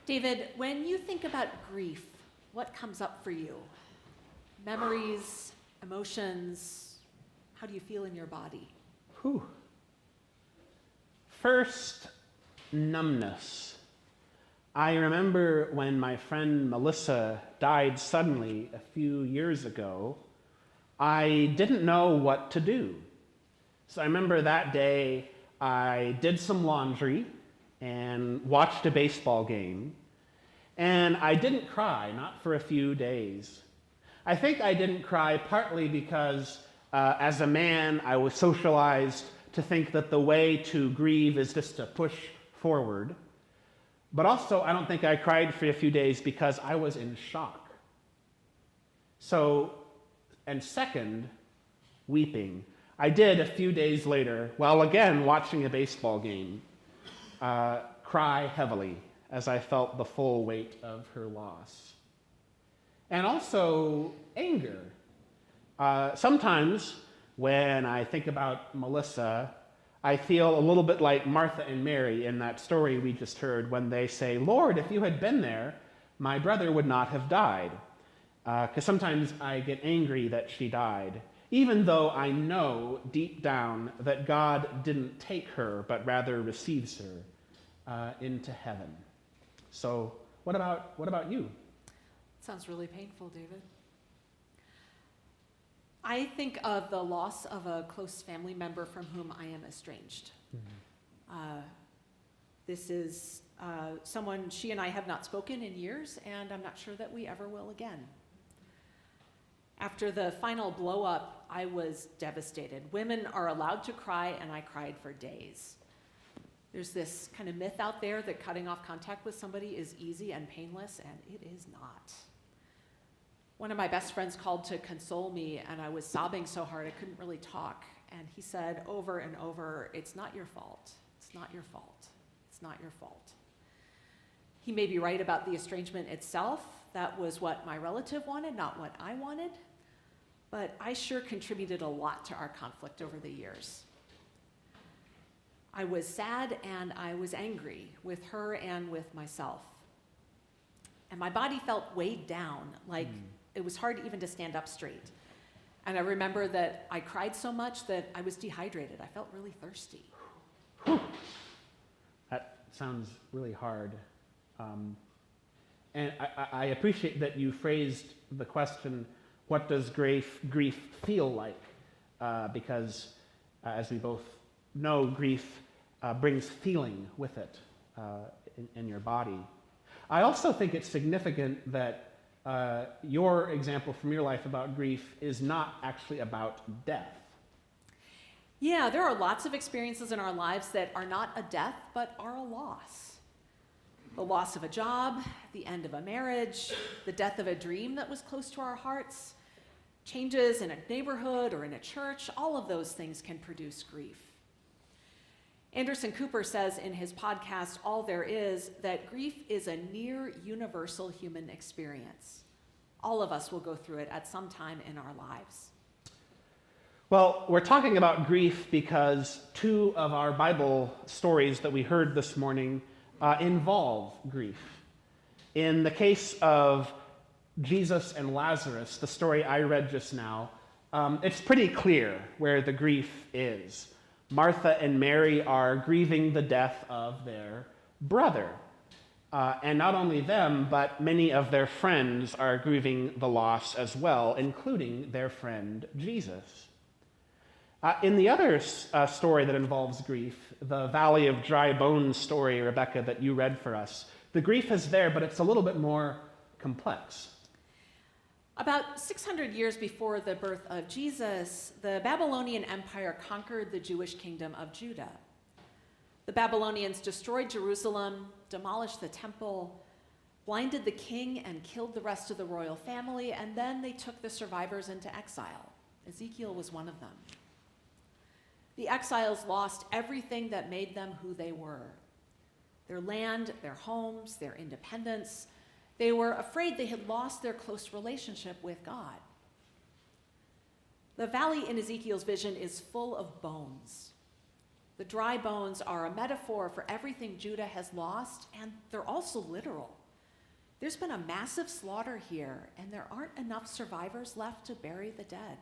David, when you think about grief, what comes up for you? Memories, emotions, how do you feel in your body? First, numbness. I remember when my friend Melissa died suddenly a few years ago, I didn't know what to do. So I remember that day I did some laundry and watched a baseball game, and I didn't cry, not for a few days. I think I didn't cry partly because as a man I was socialized to think that the way to grieve is just to push forward. But also I don't think I cried for a few days because I was in shock. And second, weeping. I did a few days later, while again watching a baseball game, cry heavily as I felt the full weight of her loss. And also anger. Sometimes when I think about Melissa, I feel a little bit like Martha and Mary in that story we just heard when they say, "Lord, if you had been there, my brother would not have died." Because sometimes I get angry that she died, even though I know deep down that God didn't take her, but rather receives her into heaven. So what about you? Sounds really painful, David. I think of the loss of a close family member from whom I am estranged. Mm-hmm. This is someone she and I have not spoken in years, and I'm not sure that we ever will again. After the final blow-up, I was devastated. Women are allowed to cry, and I cried for days. There's this kind of myth out there that cutting off contact with somebody is easy and painless, and it is not. One of my best friends called to console me, and I was sobbing so hard I couldn't really talk. And he said over and over, "It's not your fault. It's not your fault. It's not your fault." He may be right about the estrangement itself. That was what my relative wanted, not what I wanted. But I sure contributed a lot to our conflict over the years. I was sad and I was angry with her and with myself. And my body felt weighed down, like it was hard even to stand up straight. And I remember that I cried so much that I was dehydrated. I felt really thirsty. That sounds really hard. And I appreciate that you phrased the question, what does grief feel like? Because as we both know, grief brings feeling with it in your body. I also think it's significant that your example from your life about grief is not actually about death. Yeah, there are lots of experiences in our lives that are not a death, but are a loss. The loss of a job, the end of a marriage, the death of a dream that was close to our hearts, changes in a neighborhood or in a church, all of those things can produce grief. Anderson Cooper says in his podcast, All There Is, that grief is a near universal human experience. All of us will go through it at some time in our lives. Well, we're talking about grief because two of our Bible stories that we heard this morning involve grief. In the case of Jesus and Lazarus, the story I read just now, it's pretty clear where the grief is. Martha and Mary are grieving the death of their brother. And not only them, but many of their friends are grieving the loss as well, including their friend Jesus. In the other story that involves grief, the Valley of Dry Bones story, Rebecca, that you read for us, the grief is there, but it's a little bit more complex. About 600 years before the birth of Jesus, the Babylonian Empire conquered the Jewish kingdom of Judah. The Babylonians destroyed Jerusalem, demolished the temple, blinded the king, and killed the rest of the royal family, and then they took the survivors into exile. Ezekiel was one of them. The exiles lost everything that made them who they were. Their land, their homes, their independence. They were afraid they had lost their close relationship with God. The valley in Ezekiel's vision is full of bones. The dry bones are a metaphor for everything Judah has lost, and they're also literal. There's been a massive slaughter here, and there aren't enough survivors left to bury the dead.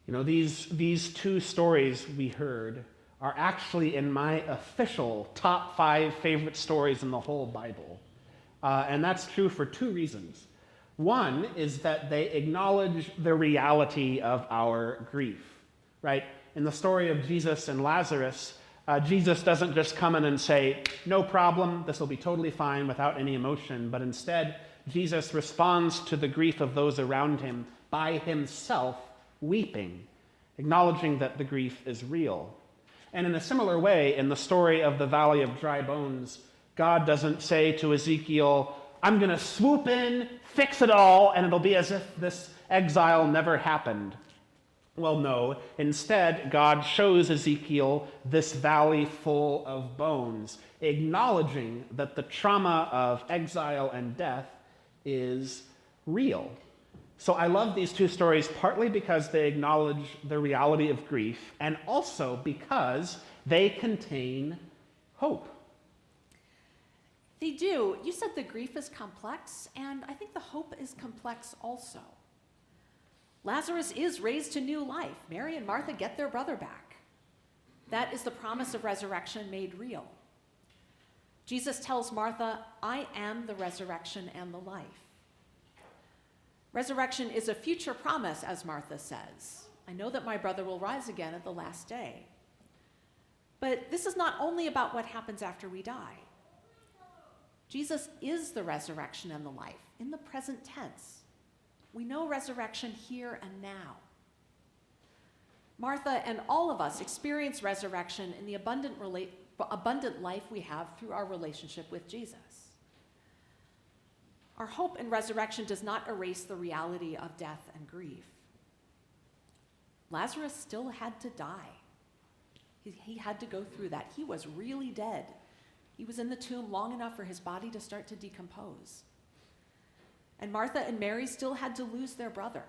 You know, these two stories we heard are actually in my official top 5 favorite stories in the whole Bible. And that's true for 2 reasons. One is that they acknowledge the reality of our grief, right? In the story of Jesus and Lazarus, Jesus doesn't just come in and say, no problem, this will be totally fine without any emotion, but instead, Jesus responds to the grief of those around him by himself weeping, acknowledging that the grief is real. And in a similar way, in the story of the Valley of Dry Bones, God doesn't say to Ezekiel, I'm going to swoop in, fix it all, and it'll be as if this exile never happened. Well, no. Instead, God shows Ezekiel this valley full of bones, acknowledging that the trauma of exile and death is real. So I love these 2 stories partly because they acknowledge the reality of grief and also because they contain hope. They do. You said the grief is complex, and I think the hope is complex also. Lazarus is raised to new life. Mary and Martha get their brother back. That is the promise of resurrection made real. Jesus tells Martha, I am the resurrection and the life. Resurrection is a future promise, as Martha says. I know that my brother will rise again at the last day. But this is not only about what happens after we die. Jesus is the resurrection and the life in the present tense. We know resurrection here and now. Martha and all of us experience resurrection in the abundant life we have through our relationship with Jesus. Our hope in resurrection does not erase the reality of death and grief. Lazarus still had to die. He had to go through that. He was really dead. He was in the tomb long enough for his body to start to decompose. And Martha and Mary still had to lose their brother.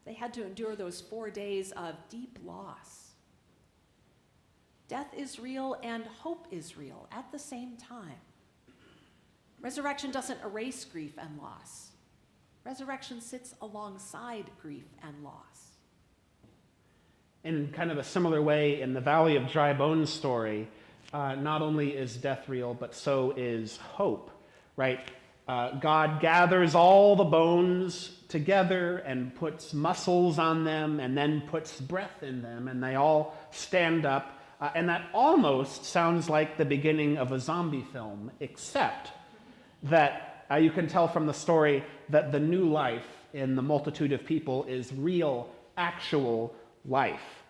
They had to endure those 4 days of deep loss. Death is real and hope is real at the same time. Resurrection doesn't erase grief and loss. Resurrection sits alongside grief and loss. In kind of a similar way, in the Valley of Dry Bones story, not only is death real, but so is hope, right? God gathers all the bones together and puts muscles on them and then puts breath in them, and they all stand up. And that almost sounds like the beginning of a zombie film, except that you can tell from the story that the new life in the multitude of people is real, actual life.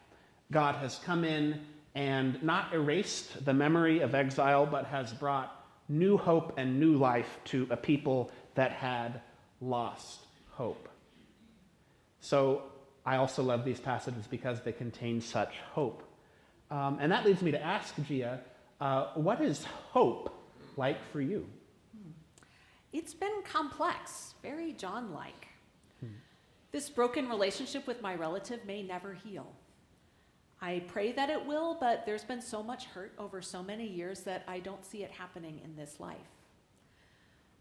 God has come in and not erased the memory of exile, but has brought new hope and new life to a people that had lost hope. So I also love these passages because they contain such hope. And that leads me to ask Gia, what is hope like for you? It's been complex, very John-like. This broken relationship with my relative may never heal. I pray that it will, but there's been so much hurt over so many years that I don't see it happening in this life.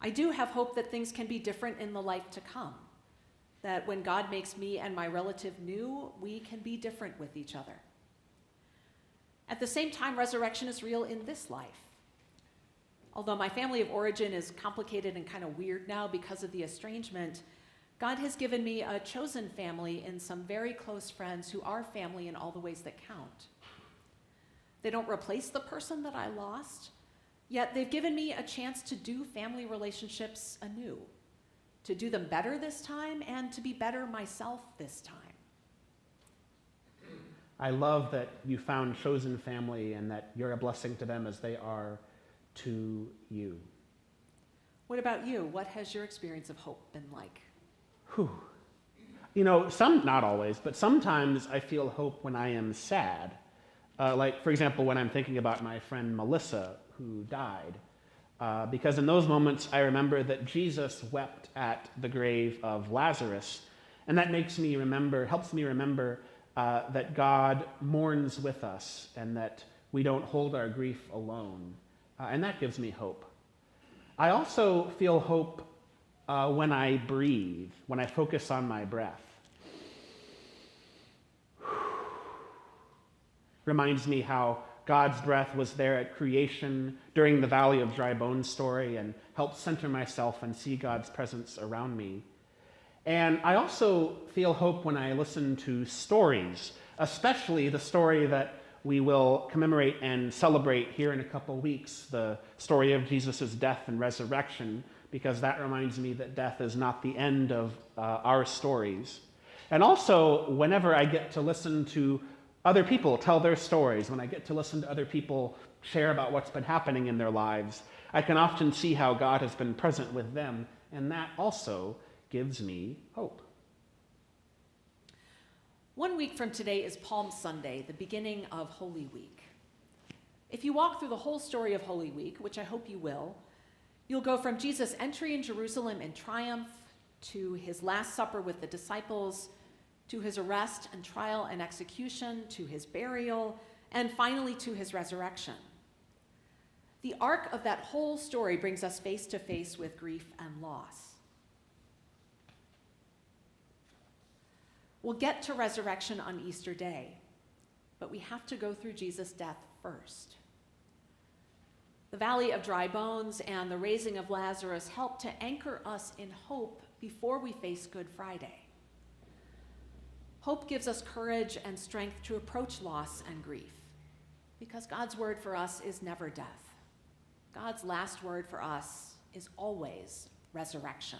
I do have hope that things can be different in the life to come, that when God makes me and my relative new, we can be different with each other. At the same time, resurrection is real in this life. Although my family of origin is complicated and kind of weird now because of the estrangement, God has given me a chosen family and some very close friends who are family in all the ways that count. They don't replace the person that I lost, yet they've given me a chance to do family relationships anew, to do them better this time and to be better myself this time. I love that you found chosen family and that you're a blessing to them as they are to you. What about you? What has your experience of hope been like? Whew. You know, not always, but sometimes I feel hope when I am sad. Like, for example, when I'm thinking about my friend Melissa, who died. Because in those moments, I remember that Jesus wept at the grave of Lazarus. And that helps me remember that God mourns with us and that we don't hold our grief alone. And that gives me hope. I also feel hope when I breathe, when I focus on my breath. Reminds me how God's breath was there at creation during the Valley of Dry Bones story and helps center myself and see God's presence around me. And I also feel hope when I listen to stories, especially the story that we will commemorate and celebrate here in a couple weeks, the story of Jesus' death and resurrection, because that reminds me that death is not the end of our stories. And also, whenever I get to listen to other people tell their stories, when I get to listen to other people share about what's been happening in their lives, I can often see how God has been present with them, and that also gives me hope. 1 week from today is Palm Sunday, the beginning of Holy Week. If you walk through the whole story of Holy Week, which I hope you will, you'll go from Jesus' entry in Jerusalem in triumph to his Last Supper with the disciples, to his arrest and trial and execution, to his burial, and finally to his resurrection. The arc of that whole story brings us face to face with grief and loss. We'll get to resurrection on Easter Day, but we have to go through Jesus' death first. The Valley of Dry Bones and the raising of Lazarus help to anchor us in hope before we face Good Friday. Hope gives us courage and strength to approach loss and grief, because God's word for us is never death. God's last word for us is always resurrection.